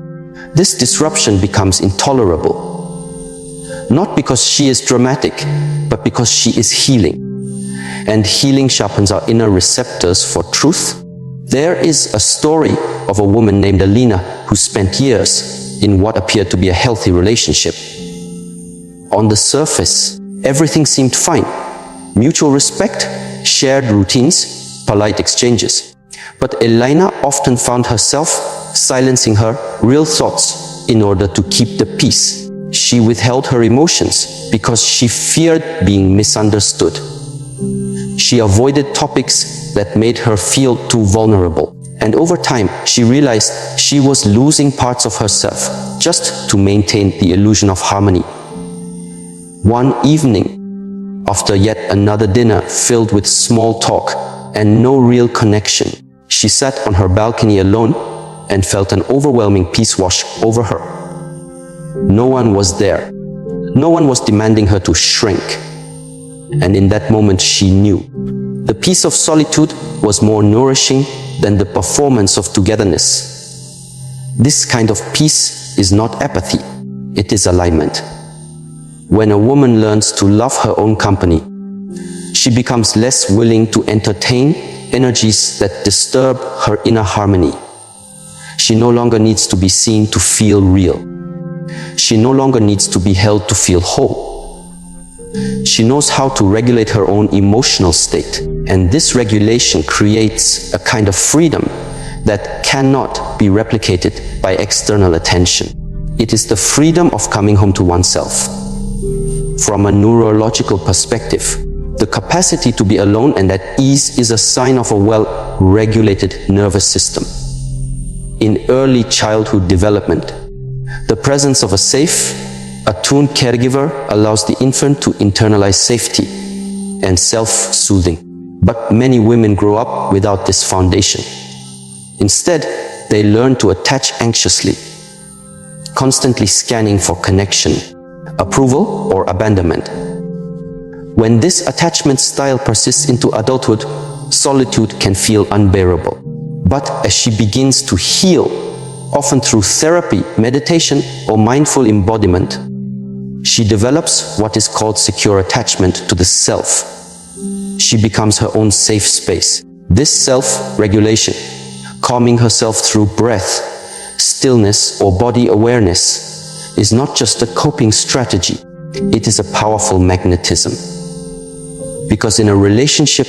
this disruption becomes intolerable. Not because she is dramatic, but because she is healing. And healing sharpens our inner receptors for truth. There is a story of a woman named Alina who spent years in what appeared to be a healthy relationship. On the surface, everything seemed fine. Mutual respect, shared routines, polite exchanges. But Elena often found herself silencing her real thoughts in order to keep the peace. She withheld her emotions because she feared being misunderstood. She avoided topics that made her feel too vulnerable. And over time, she realized she was losing parts of herself just to maintain the illusion of harmony. One evening, after yet another dinner filled with small talk and no real connection, she sat on her balcony alone and felt an overwhelming peace wash over her. No one was there. No one was demanding her to shrink. And in that moment she knew. The peace of solitude was more nourishing than the performance of togetherness. This kind of peace is not apathy, it is alignment. When a woman learns to love her own company, she becomes less willing to entertain energies that disturb her inner harmony. She no longer needs to be seen to feel real. She no longer needs to be held to feel whole. She knows how to regulate her own emotional state, and this regulation creates a kind of freedom that cannot be replicated by external attention. It is the freedom of coming home to oneself. From a neurological perspective, the capacity to be alone and at ease is a sign of a well-regulated nervous system. In early childhood development, the presence of a safe, attuned caregiver allows the infant to internalize safety and self-soothing. But many women grow up without this foundation. Instead, they learn to attach anxiously, constantly scanning for connection, approval, or abandonment. When this attachment style persists into adulthood, solitude can feel unbearable. But as she begins to heal, often through therapy, meditation, or mindful embodiment, she develops what is called secure attachment to the self. She becomes her own safe space. This self-regulation, calming herself through breath, stillness, or body awareness, is not just a coping strategy, it is a powerful magnetism. Because in a relationship,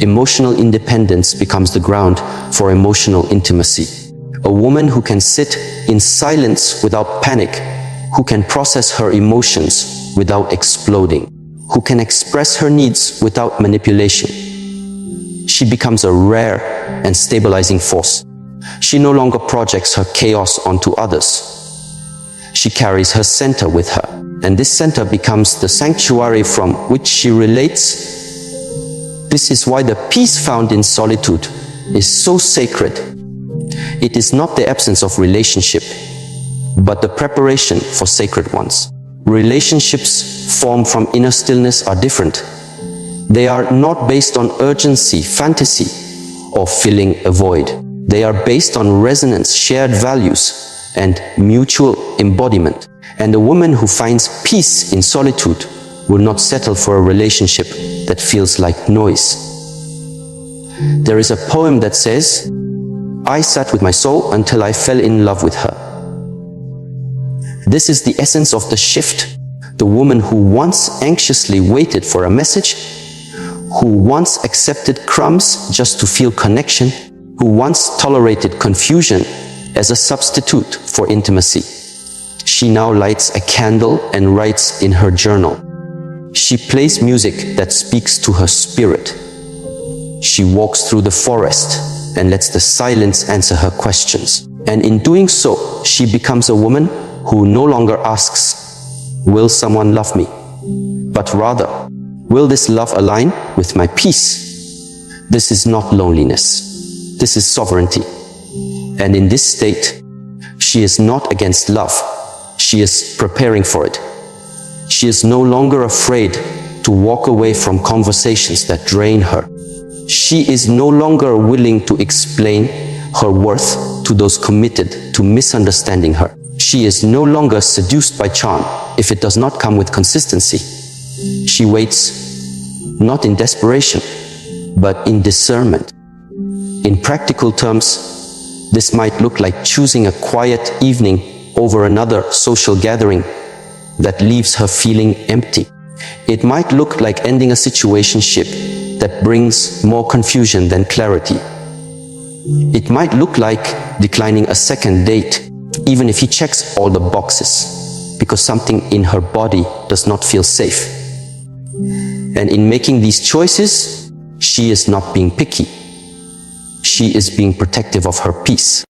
emotional independence becomes the ground for emotional intimacy. A woman who can sit in silence without panic, who can process her emotions without exploding, who can express her needs without manipulation. She becomes a rare and stabilizing force. She no longer projects her chaos onto others. She carries her center with her. and this center becomes the sanctuary from which she relates. This is why the peace found in solitude is so sacred. It is not the absence of relationship, but the preparation for sacred ones. Relationships formed from inner stillness are different. They are not based on urgency, fantasy, or filling a void. They are based on resonance, shared values, and mutual embodiment. And a woman who finds peace in solitude will not settle for a relationship that feels like noise. There is a poem that says, "I sat with my soul until I fell in love with her." This is the essence of the shift. The woman who once anxiously waited for a message, who once accepted crumbs just to feel connection, who once tolerated confusion as a substitute for intimacy. She now lights a candle and writes in her journal. She plays music that speaks to her spirit. She walks through the forest and lets the silence answer her questions. And in doing so, she becomes a woman who no longer asks, "Will someone love me?" but rather, "Will this love align with my peace?" This is not loneliness. This is sovereignty. And in this state, she is not against love. She is preparing for it. She is no longer afraid to walk away from conversations that drain her. She is no longer willing to explain her worth to those committed to misunderstanding her. She is no longer seduced by charm if it does not come with consistency. She waits not in desperation, but in discernment. In practical terms, this might look like choosing a quiet evening over another social gathering that leaves her feeling empty. It might look like ending a situationship that brings more confusion than clarity. It might look like declining a second date, even if he checks all the boxes, because something in her body does not feel safe. And in making these choices, she is not being picky. She is being protective of her peace.